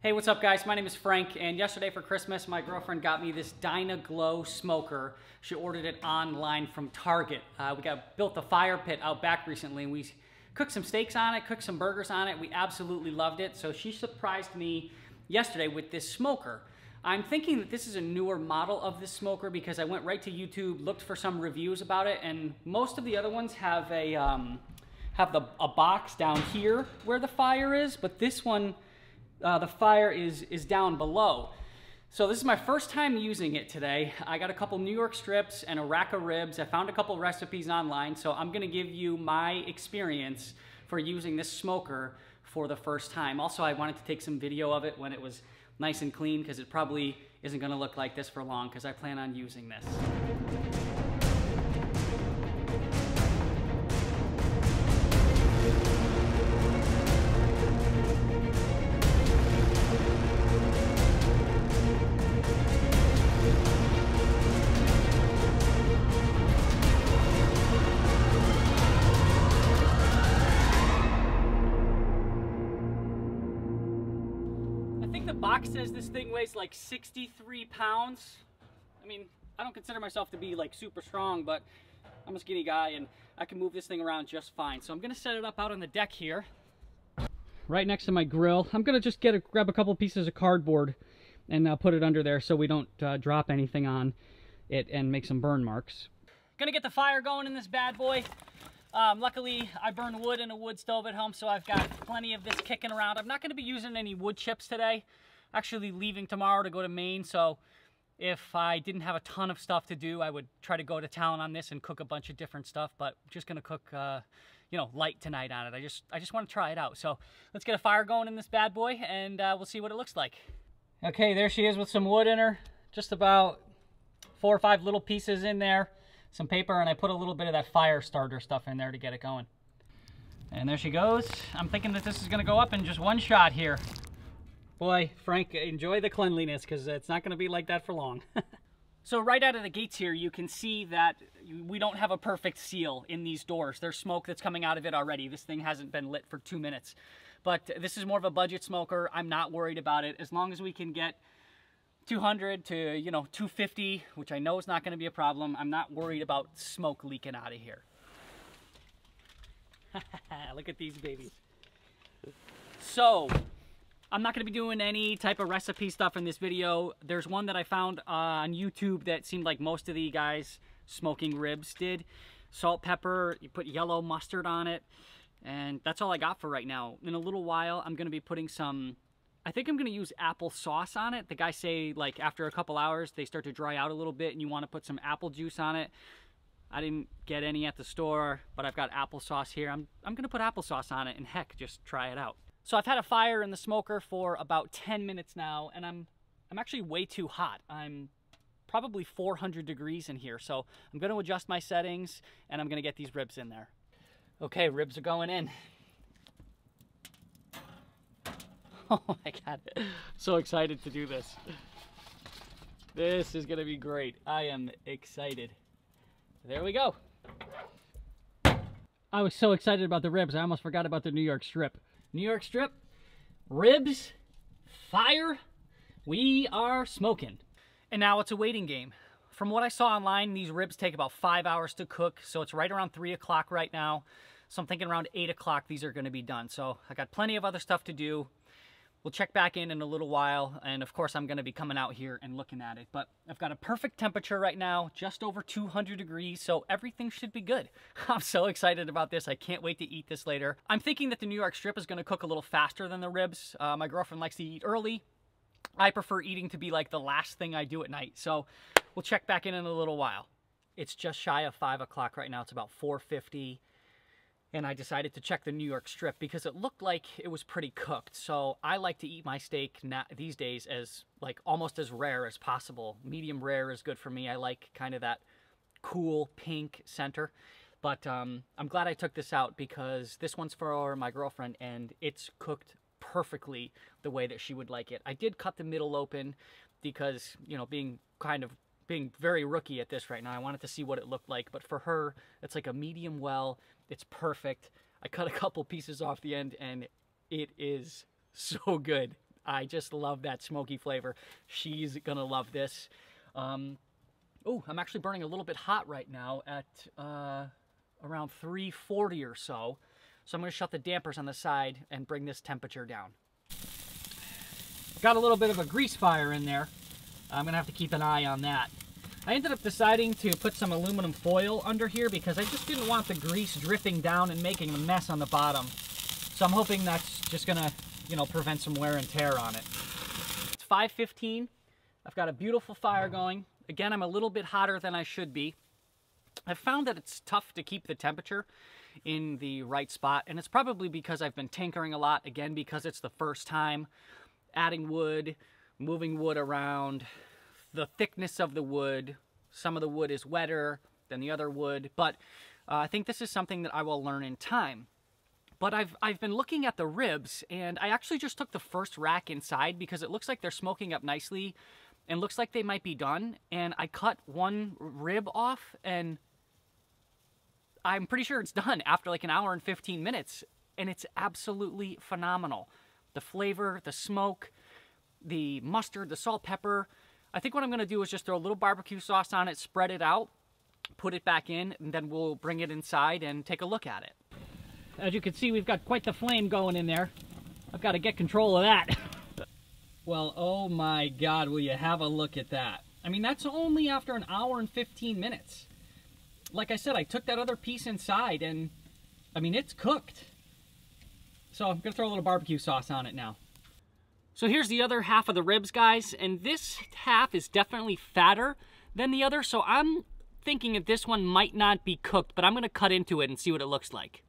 Hey, what's up guys? My name is Frank, and yesterday for Christmas, my girlfriend got me this Dyna Glow smoker. She ordered it online from Target. We built the fire pit out back recently, and we cooked some steaks on it, cooked some burgers on it. We absolutely loved it, so she surprised me yesterday with this smoker. I'm thinking that this is a newer model of this smoker because I went right to YouTube, looked for some reviews about it, and most of the other ones have a box down here where the fire is, but this one, the fire is down below. So this is my first time using it today. I got a couple New York strips and a rack of ribs. I found a couple recipes online, so I'm gonna give you my experience for using this smoker for the first time. Also, I wanted to take some video of it when it was nice and clean because it probably isn't gonna look like this for long because I plan on using this. The box says this thing weighs like 63 pounds. I mean, I don't consider myself to be like super strong, but I'm a skinny guy and I can move this thing around just fine. So I'm gonna set it up out on the deck here, right next to my grill. I'm gonna just grab a couple pieces of cardboard and put it under there so we don't drop anything on it and make some burn marks. Gonna get the fire going in this bad boy. Luckily, I burn wood in a wood stove at home, so I've got plenty of this kicking around. I'm not going to be using any wood chips today. Actually leaving tomorrow to go to Maine, so if I didn't have a ton of stuff to do, I would try to go to town on this and cook a bunch of different stuff, but I'm just going to cook, you know, light tonight on it. I just want to try it out. So let's get a fire going in this bad boy, and we'll see what it looks like. Okay, there she is with some wood in her. Just about 4 or 5 little pieces in there. Some paper, and I put a little bit of that fire starter stuff in there to get it going. And there she goes. I'm thinking that this is gonna go up in just one shot here. Boy, Frank, enjoy the cleanliness because it's not gonna be like that for long. So right out of the gates here, you can see that we don't have a perfect seal in these doors. There's smoke that's coming out of it already. This thing hasn't been lit for 2 minutes. But this is more of a budget smoker. I'm not worried about it. As long as we can get 200 to, you know, 250, which I know is not going to be a problem. I'm not worried about smoke leaking out of here. Look at these babies. So, I'm not going to be doing any type of recipe stuff in this video. There's one that I found on YouTube that seemed like most of the guys smoking ribs did. Salt, pepper, you put yellow mustard on it, and that's all I got for right now. In a little while, I'm going to be putting some, I think I'm going to use apple sauce on it. The guys say, like, after a couple hours, they start to dry out a little bit and you want to put some apple juice on it. I didn't get any at the store, but I've got applesauce here. I'm going to put applesauce on it, and heck, just try it out. So I've had a fire in the smoker for about 10 minutes now, and I'm actually way too hot. I'm probably 400 degrees in here, so I'm going to adjust my settings, and I'm going to get these ribs in there. Okay, ribs are going in. Oh my God, so excited to do this. This is gonna be great. I am excited. There we go. I was so excited about the ribs, I almost forgot about the New York strip. New York strip, ribs, fire, we are smoking. And now it's a waiting game. From what I saw online, these ribs take about 5 hours to cook, so it's right around 3 o'clock right now. So I'm thinking around 8 o'clock these are gonna be done. So I got plenty of other stuff to do. We'll check back in a little while, and of course I'm going to be coming out here and looking at it. But I've got a perfect temperature right now, just over 200 degrees, so everything should be good. I'm so excited about this. I can't wait to eat this later. I'm thinking that the New York strip is going to cook a little faster than the ribs. My girlfriend likes to eat early. I prefer eating to be like the last thing I do at night, so we'll check back in a little while. It's just shy of 5 o'clock right now. It's about 4:50. And I decided to check the New York strip because it looked like it was pretty cooked. So I like to eat my steak these days as, like, almost as rare as possible. Medium rare is good for me. I like kind of that cool pink center. But I'm glad I took this out because this one's for my girlfriend and it's cooked perfectly the way that she would like it. I did cut the middle open because, you know, being very rookie at this right now, I wanted to see what it looked like. But for her, it's like a medium well. It's perfect. I cut a couple pieces off the end and it is so good. I just love that smoky flavor. She's gonna love this. Oh, I'm actually burning a little bit hot right now at around 340 or so. So I'm gonna shut the dampers on the side and bring this temperature down. Got a little bit of a grease fire in there. I'm gonna have to keep an eye on that. I ended up deciding to put some aluminum foil under here because I just didn't want the grease dripping down and making a mess on the bottom. So I'm hoping that's just gonna, you know, prevent some wear and tear on it. It's 5:15. I've got a beautiful fire going. Again, I'm a little bit hotter than I should be. I've found that it's tough to keep the temperature in the right spot, and it's probably because I've been tinkering a lot, again, because it's the first time adding wood, moving wood around, the thickness of the wood. Some of the wood is wetter than the other wood, but I think this is something that I will learn in time. But I've been looking at the ribs, and I actually just took the first rack inside because it looks like they're smoking up nicely and looks like they might be done. And I cut one rib off, and I'm pretty sure it's done after like an hour and 15 minutes. And it's absolutely phenomenal. The flavor, the smoke, the mustard, the salt, pepper. I think what I'm gonna do is just throw a little barbecue sauce on it, spread it out, put it back in, and then we'll bring it inside and take a look at it. As you can see, we've got quite the flame going in there. I've got to get control of that. Well, oh my God, will you have a look at that? I mean, that's only after an hour and 15 minutes. Like I said, I took that other piece inside and, I mean, it's cooked. So I'm gonna throw a little barbecue sauce on it now. So here's the other half of the ribs, guys, and this half is definitely fatter than the other, so I'm thinking that this one might not be cooked, but I'm gonna cut into it and see what it looks like.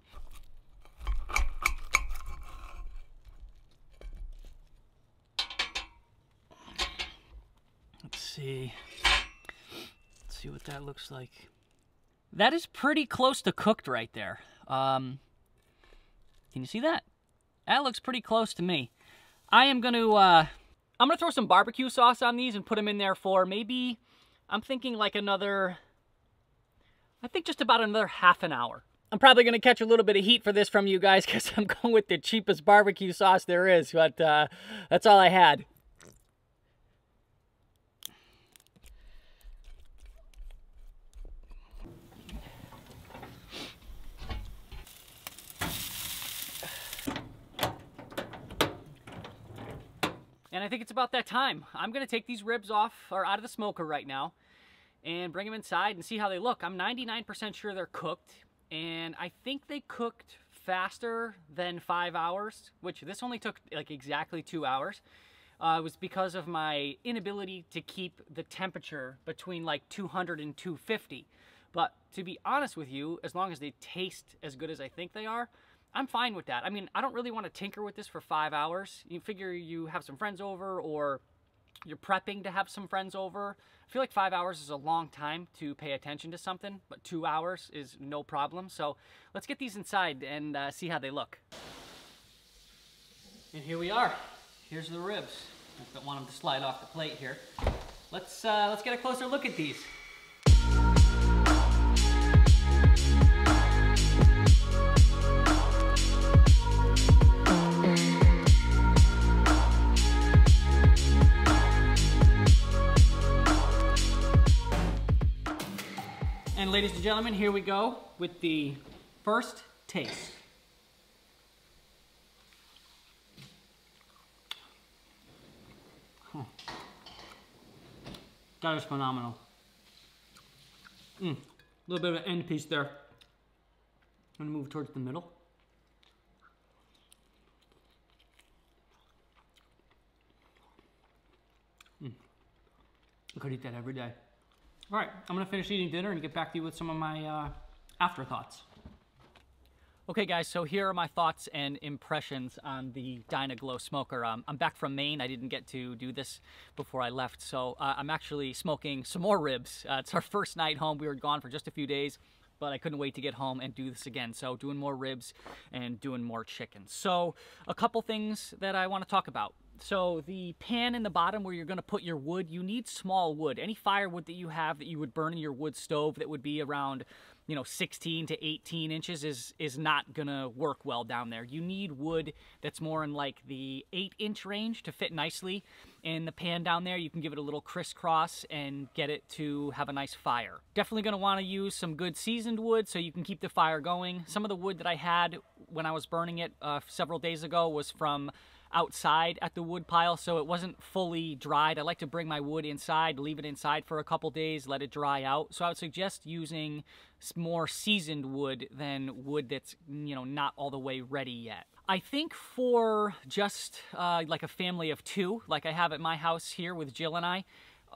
Let's see what that looks like. That is pretty close to cooked right there. Can you see that? That looks pretty close to me. I'm gonna throw some barbecue sauce on these and put them in there for maybe, I'm thinking like another, I think just about another half an hour. I'm probably gonna catch a little bit of heat for this from you guys because I'm going with the cheapest barbecue sauce there is, but that's all I had. And I think it's about that time. I'm gonna take these ribs off, or out of the smoker right now, and bring them inside and see how they look. I'm 99% sure they're cooked, and I think they cooked faster than 5 hours, which this only took like exactly 2 hours. It was because of my inability to keep the temperature between like 200 and 250. But to be honest with you, as long as they taste as good as I think they are, I'm fine with that. I mean, I don't really want to tinker with this for 5 hours. You figure you have some friends over, or you're prepping to have some friends over. I feel like 5 hours is a long time to pay attention to something, but 2 hours is no problem. So let's get these inside and see how they look. And here we are. Here's the ribs. I don't want them to slide off the plate here. Let's get a closer look at these. And ladies and gentlemen, here we go with the first taste. That is phenomenal. A little bit of an end piece there. I'm gonna move towards the middle. I could eat that every day. All right, I'm gonna finish eating dinner and get back to you with some of my afterthoughts. Okay guys, so here are my thoughts and impressions on the Dyna Glow smoker. I'm back from Maine. I didn't get to do this before I left, so I'm actually smoking some more ribs. It's our first night home. We were gone for just a few days, but I couldn't wait to get home and do this again. So doing more ribs and doing more chicken. So a couple things that I want to talk about. So the pan in the bottom where you're going to put your wood, you need small wood. Any firewood that you have that you would burn in your wood stove that would be around you know, 16 to 18 inches is not gonna work well down there. You need wood that's more in like the 8-inch range to fit nicely in the pan down there. You can give it a little crisscross and get it to have a nice fire. Definitely gonna wanna use some good seasoned wood so you can keep the fire going. Some of the wood that I had when I was burning it several days ago was from outside at the wood pile, so it wasn't fully dried. I like to bring my wood inside, leave it inside for a couple days, let it dry out. So I would suggest using more seasoned wood than wood that's, you know, not all the way ready yet. I think for just like a family of 2, like I have at my house here with Jill and I,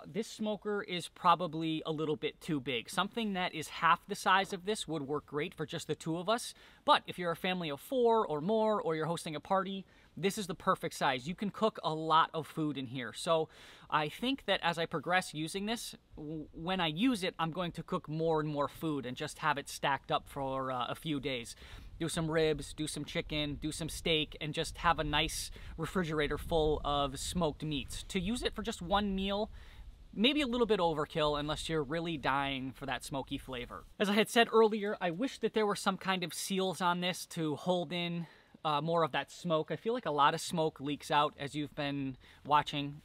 this smoker is probably a little bit too big. Something that is half the size of this would work great for just the 2 of us. But if you're a family of 4 or more, or you're hosting a party, this is the perfect size. You can cook a lot of food in here. So I think that as I progress using this, when I use it, I'm going to cook more and more food and just have it stacked up for a few days. Do some ribs, do some chicken, do some steak, and just have a nice refrigerator full of smoked meats. To use it for just one meal, maybe a little bit overkill unless you're really dying for that smoky flavor. As I had said earlier, I wish that there were some kind of seals on this to hold in more of that smoke. I feel like a lot of smoke leaks out as you've been watching,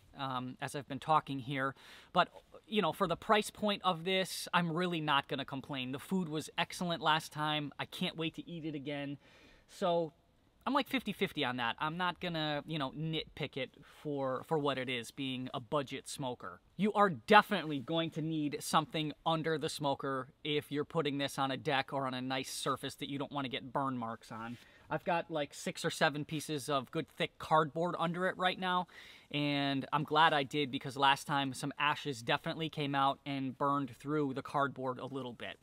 as I've been talking here. But, you know, for the price point of this, I'm really not going to complain. The food was excellent last time. I can't wait to eat it again. So I'm like 50-50 on that. I'm not gonna, you know, nitpick it for what it is, being a budget smoker. You are definitely going to need something under the smoker if you're putting this on a deck or on a nice surface that you don't want to get burn marks on. I've got like 6 or 7 pieces of good thick cardboard under it right now, and I'm glad I did, because last time some ashes definitely came out and burned through the cardboard a little bit.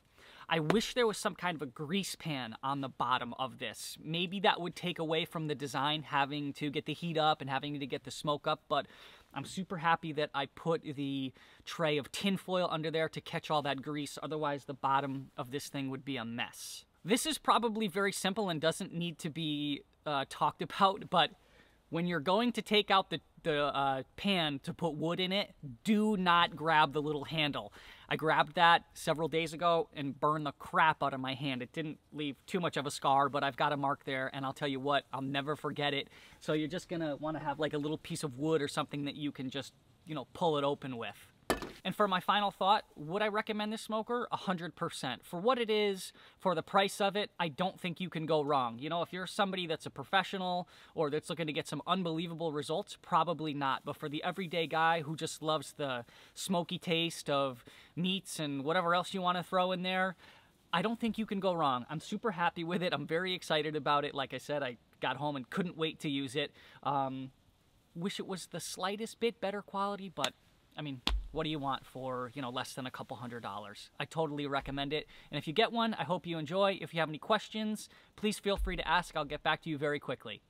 I wish there was some kind of a grease pan on the bottom of this. Maybe that would take away from the design, having to get the heat up and having to get the smoke up, but I'm super happy that I put the tray of tin foil under there to catch all that grease. Otherwise, the bottom of this thing would be a mess. This is probably very simple and doesn't need to be talked about, but when you're going to take out the pan to put wood in it, do not grab the little handle. I grabbed that several days ago and burned the crap out of my hand. It didn't leave too much of a scar, but I've got a mark there, and I'll tell you what, I'll never forget it. So you're just gonna want to have like a little piece of wood or something that you can just, you know, pull it open with. And for my final thought, would I recommend this smoker? 100%. For what it is, for the price of it, I don't think you can go wrong. You know, if you're somebody that's a professional or that's looking to get some unbelievable results, probably not. But for the everyday guy who just loves the smoky taste of meats and whatever else you want to throw in there, I don't think you can go wrong. I'm super happy with it. I'm very excited about it. Like I said, I got home and couldn't wait to use it. Wish it was the slightest bit better quality, but I mean, what do you want for, you know, less than a couple $100? I totally recommend it. And if you get one, I hope you enjoy. If you have any questions, please feel free to ask. I'll get back to you very quickly.